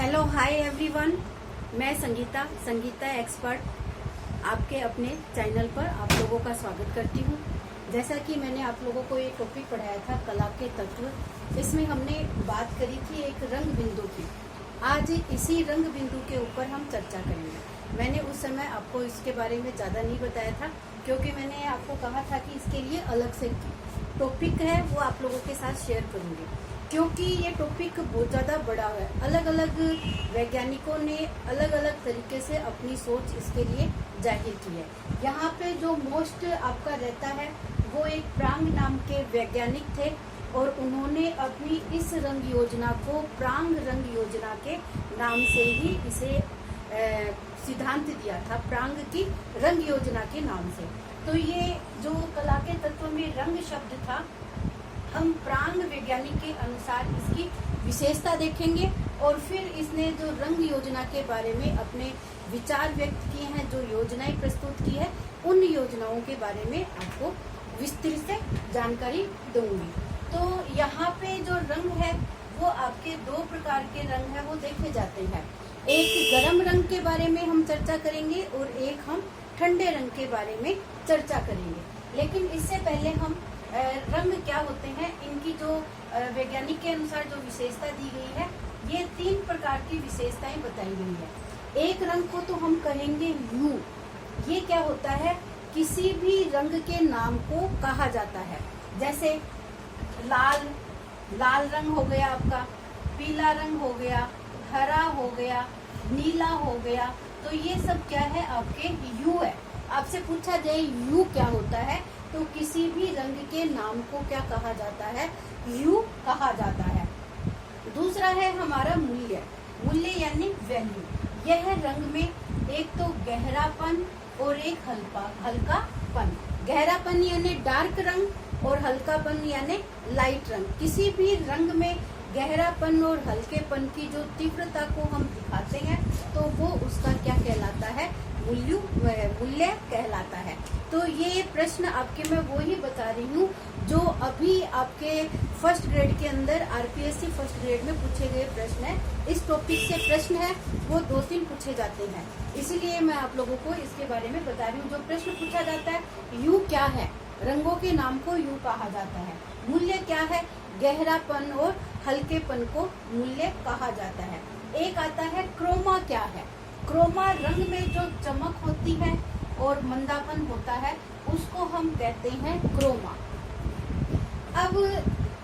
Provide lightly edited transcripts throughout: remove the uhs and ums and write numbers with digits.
Hello hi everyone, मैं Sangeeta expert आपके अपने चैनल पर आप लोगों का स्वागत करती हूँ। जैसा कि मैंने आप लोगों को एक टॉपिक पढ़ाया था कला के तत्व, इसमें हमने बात करी थी एक रंग बिंदु की। आज इसी रंग बिंदु के ऊपर हम चर्चा करेंगे। मैंने उस समय आपको इसके बारे में ज़्यादा नहीं बताया था, क्योंकि मैंने आपको कहा था कि इसके लिए अलग से टॉपिक है वो आप लोगों के साथ शेयर करूँगी, क्योंकि ये टॉपिक बहुत ज़्यादा बड़ा है। अलग अलग वैज्ञानिकों ने अलग अलग तरीके से अपनी सोच इसके लिए जाहिर की है। यहाँ पे जो मोस्ट आपका रहता है वो एक प्रांग नाम के वैज्ञानिक थे, और उन्होंने अपनी इस रंग योजना को प्रांग रंग योजना के नाम से ही इसे सिद्धांत दिया था, प्रांग की रंग योजना के नाम से। तो ये जो कला के तत्व में रंग शब्द था, हम प्रांग वैज्ञानिक के अनुसार इसकी विशेषता देखेंगे, और फिर इसने जो रंग योजना के बारे में अपने विचार व्यक्त किए हैं, जो योजनाएं प्रस्तुत की है, उन योजनाओं के बारे में आपको विस्तृत से जानकारी दूंगी। तो यहाँ पे जो रंग है वो आपके दो प्रकार के रंग है वो देखे जाते हैं। एक गर्म रंग के बारे में हम चर्चा करेंगे और एक हम ठंडे रंग के बारे में चर्चा करेंगे। लेकिन इससे पहले हम रंग क्या होते हैं, इनकी जो वैज्ञानिक के अनुसार जो विशेषता दी गई है, ये 3 प्रकार की विशेषताएं बताई गई है। एक रंग को तो हम कहेंगे यू। ये क्या होता है, किसी भी रंग के नाम को कहा जाता है। जैसे लाल रंग हो गया आपका, पीला रंग हो गया, हरा हो गया, नीला हो गया। तो ये सब क्या है, आपके यू है। आपसे पूछा जाए यू क्या होता है, तो किसी भी रंग के नाम को क्या कहा जाता है, यू कहा जाता है। दूसरा है हमारा मूल्य यानी वैल्यू। यह रंग में एक तो गहरापन और एक हल्कापन। गहरापन यानी डार्क रंग, और हल्कापन यानी लाइट रंग। किसी भी रंग में गहरापन और हल्केपन की जो तीव्रता को हम दिखाते हैं, तो वो उसका क्या कहलाता है, मूल्य कहलाता है। तो ये प्रश्न आपके मैं वो ही बता रही हूँ जो अभी आपके फर्स्ट ग्रेड के अंदर आरपीएससी फर्स्ट ग्रेड में पूछे गए प्रश्न है। इस टॉपिक से प्रश्न है वो 2-3 पूछे जाते हैं, इसीलिए मैं आप लोगों को इसके बारे में बता रही हूँ। जो प्रश्न पूछा जाता है, यू क्या है, रंगों के नाम को यू कहा जाता है। मूल्य क्या है, गहरापन और हल्केपन को मूल्य कहा जाता है। एक आता है क्रोमा। क्या है क्रोमा, रंग में जो चमक होती है और मंदापन होता है, उसको हम कहते हैं क्रोमा। अब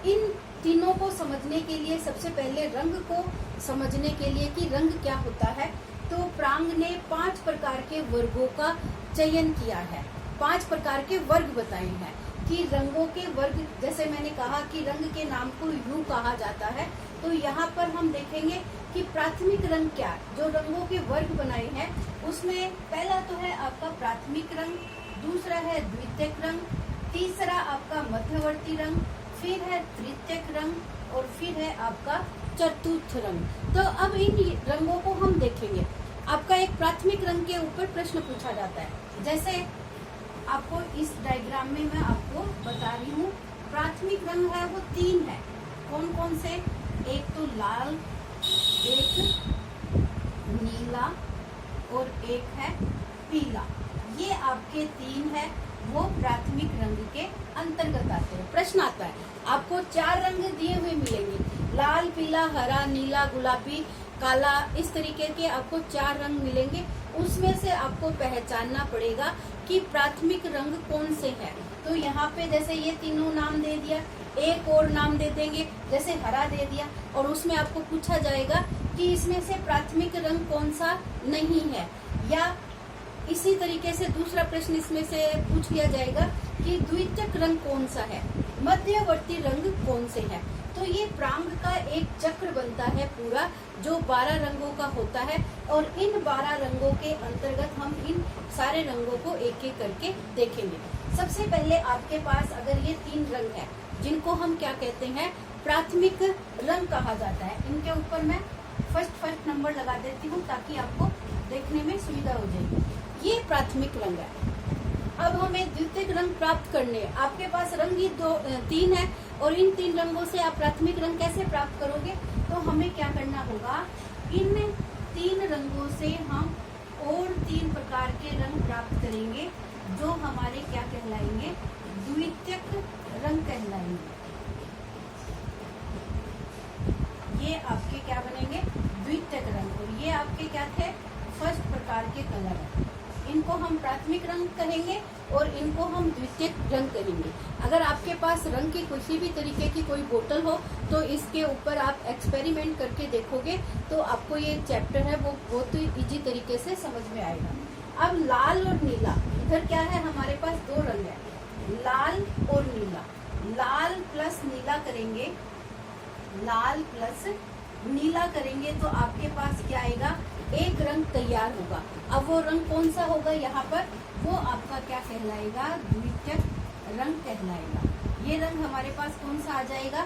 इन तीनों को समझने के लिए, सबसे पहले रंग को समझने के लिए कि रंग क्या होता है, तो प्रांग ने 5 प्रकार के वर्गों का चयन किया है। 5 प्रकार के वर्ग बताए हैं कि रंगों के वर्ग। जैसे मैंने कहा कि रंग के नाम को यू कहा जाता है, तो यहाँ पर हम देखेंगे कि प्राथमिक रंग क्या, जो रंगों के वर्ग बनाए हैं उसमें पहला तो है आपका प्राथमिक रंग, दूसरा है द्वितीयक रंग, तीसरा आपका मध्यवर्ती रंग, फिर है तृतीयक रंग, और फिर है आपका चतुर्थ रंग। तो अब इन रंगों को हम देखेंगे। आपका एक प्राथमिक रंग के ऊपर प्रश्न पूछा जाता है। जैसे आपको इस डायग्राम में मैं आपको बता रही हूँ, प्राथमिक रंग है वो 3 है। कौन कौन से, एक तो लाल, एक नीला और एक है पीला। ये आपके 3 है, वो प्राथमिक रंग के अंतर्गत आते हैं। प्रश्न आता है, आपको 4 रंग दिए हुए मिलेंगे, लाल, पीला, हरा, नीला, गुलाबी, काला, इस तरीके के आपको 4 रंग मिलेंगे। उसमें से आपको पहचानना पड़ेगा कि प्राथमिक रंग कौन से हैं। तो यहाँ पे जैसे ये तीनों नाम दे दिया, एक और नाम दे देंगे, जैसे हरा दे दिया, और उसमें आपको पूछा जाएगा कि इसमें से प्राथमिक रंग कौन सा नहीं है। या इसी तरीके से दूसरा प्रश्न इसमें से पूछ लिया जाएगा कि द्वितीयक रंग कौन सा है, मध्यवर्ती रंग कौन से है। तो ये प्रांग का एक चक्र बनता है पूरा, जो 12 रंगों का होता है, और इन 12 रंगों के अंतर्गत हम इन सारे रंगों को एक एक करके देखेंगे। सबसे पहले आपके पास अगर ये 3 रंग है, जिनको हम क्या कहते हैं, प्राथमिक रंग कहा जाता है। इनके ऊपर मैं फर्स्ट नंबर लगा देती हूँ ताकि आपको देखने में सुविधा हो जाएगी। ये प्राथमिक रंग है। अब हमें द्वितीयक रंग प्राप्त करने, आपके पास रंग ही 3 है, और इन 3 रंगों से आप प्राथमिक रंग कैसे प्राप्त करोगे, तो हमें क्या करना होगा, इन 3 रंगों से हम और 3 प्रकार के रंग प्राप्त करेंगे जो हमारे क्या कहलाएंगे, द्वितीयक रंग कहलाएंगे। ये आपके क्या बनेंगे, द्वितीयक रंग। और ये आपके क्या थे, फर्स्ट प्रकार के कलर है। इनको हम प्राथमिक रंग कहेंगे और इनको हम द्वितीयक रंग कहेंगे। अगर आपके पास रंग की किसी भी तरीके की कोई बोतल हो तो इसके ऊपर आप एक्सपेरिमेंट करके देखोगे तो आपको ये चैप्टर है वो बहुत ही इजी तरीके से समझ में आएगा। अब लाल और नीला, इधर क्या है हमारे पास 2 रंग है, लाल और नीला। लाल प्लस नीला करेंगे, लाल प्लस नीला करेंगे तो आपके पास क्या आएगा, एक रंग तैयार होगा। अब वो रंग कौन सा होगा यहाँ पर, वो आपका क्या कहलाएगा, द्वितीयक रंग कहलाएगा। ये रंग हमारे पास कौन सा आ जाएगा,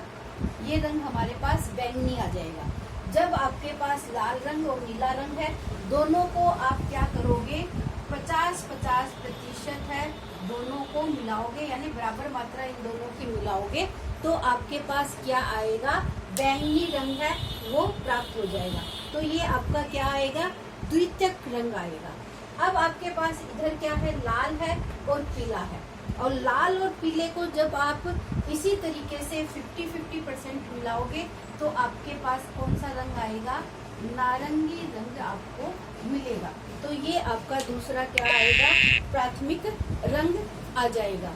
ये रंग हमारे पास बैंगनी आ जाएगा। जब आपके पास लाल रंग और नीला रंग है, दोनों को आप क्या करोगे, 50-50% है, दोनों को मिलाओगे, यानी बराबर मात्रा इन दोनों की मिलाओगे तो आपके पास क्या आएगा, बैंगनी रंग है वो प्राप्त हो जाएगा। तो ये आपका क्या आएगा, द्वितीयक रंग आएगा। अब आपके पास इधर क्या है, लाल है और पीला है। और लाल और पीले को जब आप इसी तरीके से 50-50% मिलाओगे तो आपके पास कौन सा रंग आएगा, नारंगी रंग आपको मिलेगा। तो ये आपका दूसरा क्या आएगा, प्राथमिक रंग आ जाएगा।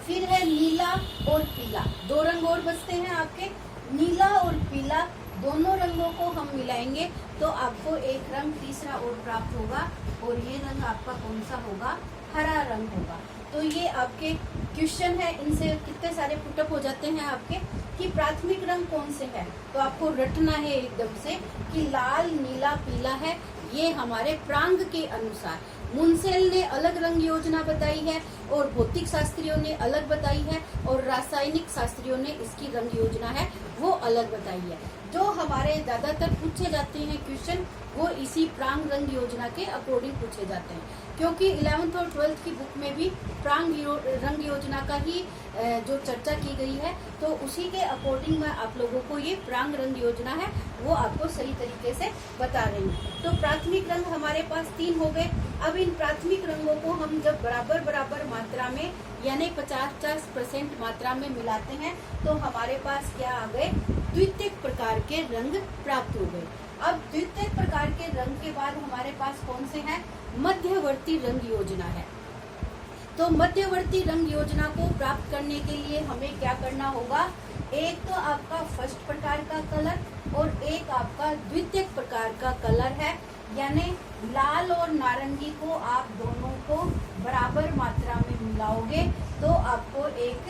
फिर है नीला और पीला, 2 रंग और बचते हैं आपके, नीला और पीला दोनों रंगों को हम मिलाएंगे तो आपको एक रंग तीसरा और प्राप्त होगा और ये रंग आपका कौन सा होगा, हरा रंग होगा। तो ये आपके क्वेश्चन है, इनसे कितने सारे पुटअप हो जाते हैं आपके कि प्राथमिक रंग कौन से है, तो आपको रटना है एकदम से कि लाल नीला पीला है। ये हमारे प्रांग के अनुसार मुंसेल ने अलग रंग योजना बताई है और भौतिक शास्त्रियों ने अलग बताई है और रासायनिक शास्त्रियों ने इसकी रंग योजना है वो अलग बताई है। जो हमारे ज्यादातर पूछे जाते हैं क्वेश्चन वो इसी प्रांग रंग योजना के अकॉर्डिंग पूछे जाते हैं, क्योंकि 11th और 12th की बुक में भी प्रांग रंग योजना का ही जो चर्चा की गई है, तो उसी के अकॉर्डिंग मैं आप लोगों को ये प्रांग रंग योजना है वो आपको सही तरीके से बता रही हूँ। तो प्राथमिक रंग हमारे पास 3 हो गए। अब इन प्राथमिक रंगों को हम जब बराबर बराबर मात्रा में यानी 50-50% मात्रा में मिलाते हैं तो हमारे पास क्या आ गए, द्वितीयक प्रकार के रंग प्राप्त हो गए। अब द्वितीयक प्रकार के रंग के बाद हमारे पास कौन से हैं, मध्यवर्ती रंग योजना है। तो मध्यवर्ती रंग योजना को प्राप्त करने के लिए हमें क्या करना होगा, एक तो आपका फर्स्ट प्रकार का कलर और एक आपका द्वितीयक प्रकार का कलर है, यानी लाल और नारंगी को आप दोनों को बराबर मात्रा में मिलाओगे तो आपको एक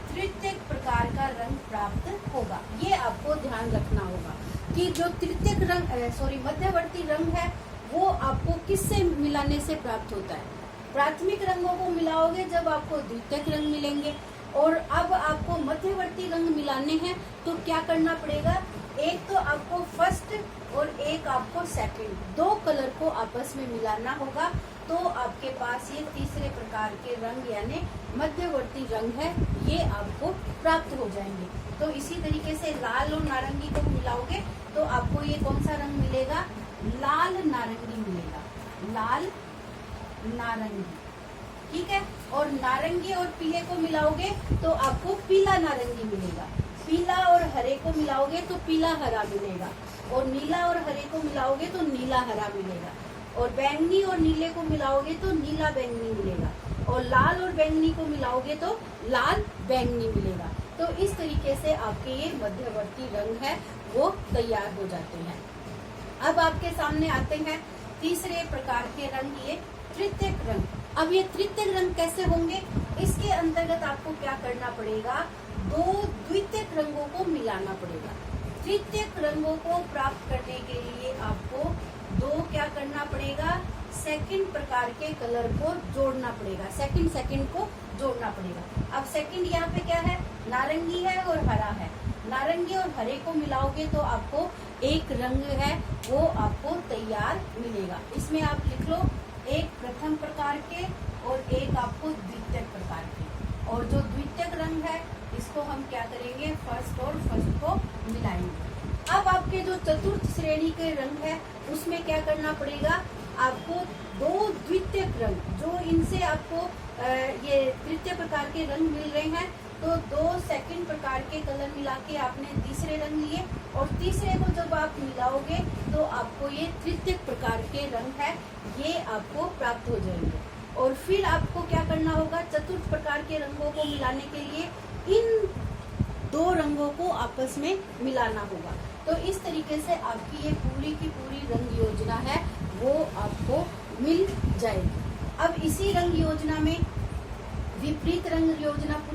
तृतीयक प्रकार का रंग प्राप्त होगा। ये आपको ध्यान रखना होगा कि जो तृतीयक रंग मध्यवर्ती रंग है वो आपको किससे मिलाने से प्राप्त होता है, प्राथमिक रंगों को मिलाओगे जब आपको द्वितीयक रंग मिलेंगे। और अब आपको मध्यवर्ती रंग मिलाने हैं तो क्या करना पड़ेगा, एक तो आपको फर्स्ट और एक आपको सेकंड, 2 कलर को आपस में मिलाना होगा तो आपके पास ये तीसरे प्रकार के रंग यानी मध्यवर्ती रंग है ये आपको प्राप्त हो जाएंगे। तो इसी तरीके से लाल और नारंगी को मिलाओगे तो आपको ये कौन सा रंग मिलेगा, लाल नारंगी मिलेगा, लाल नारंगी, ठीक है। और नारंगी और पीले को मिलाओगे तो आपको पीला नारंगी मिलेगा, पीला और हरे को मिलाओगे तो पीला हरा मिलेगा, और नीला और हरे को मिलाओगे तो नीला हरा मिलेगा, और बैंगनी और नीले को मिलाओगे तो नीला बैंगनी मिलेगा, और लाल और बैंगनी को मिलाओगे तो लाल बैंगनी मिलेगा। तो इस तरीके से आपके ये मध्यवर्ती रंग है वो तैयार हो जाते हैं। अब आपके सामने आते हैं तीसरे प्रकार के रंग, ये तृतीयक रंग। अब ये तृतीयक रंग कैसे होंगे, इसके अंतर्गत आपको क्या करना पड़ेगा, 2 द्वितीयक रंगों को मिलाना पड़ेगा। तृतीयक रंगों को प्राप्त करने के लिए आपको 2 क्या करना पड़ेगा, सेकंड प्रकार के कलर को जोड़ना पड़ेगा, सेकंड को जोड़ना पड़ेगा। अब सेकंड यहाँ पे क्या है, नारंगी है और हरा है, नारंगी और हरे को मिलाओगे तो आपको एक रंग है वो आपको तैयार मिलेगा। इसमें आप लिख लो एक प्रथम प्रकार के और एक आपको द्वितीयक प्रकार के, और जो द्वितीयक रंग है इसको हम क्या करेंगे, फर्स्ट और फर्स्ट को मिलाएंगे। अब आपके जो जो चतुर्थ श्रेणी के रंग है उसमें क्या करना पड़ेगा, आपको 2 द्वितीयक रंग, जो इनसे आपको ये तृतीय प्रकार के रंग मिल रहे हैं, तो 2 सेकंड प्रकार के कलर मिला के आपने तीसरे रंग लिए, और तीसरे को जब आप मिलाओगे तो आपको ये तृतीय प्रकार के रंग है, ये आपको प्राप्त हो जाएंगे। और फिर आपको क्या करना होगा, चतुर्थ प्रकार के रंगों को मिलाने के लिए इन 2 रंगों को आपस में मिलाना होगा। तो इस तरीके से आपकी ये पूरी की पूरी रंग योजना है वो आपको मिल जाएगी। अब इसी रंग योजना में विपरीत रंग योजना पूछी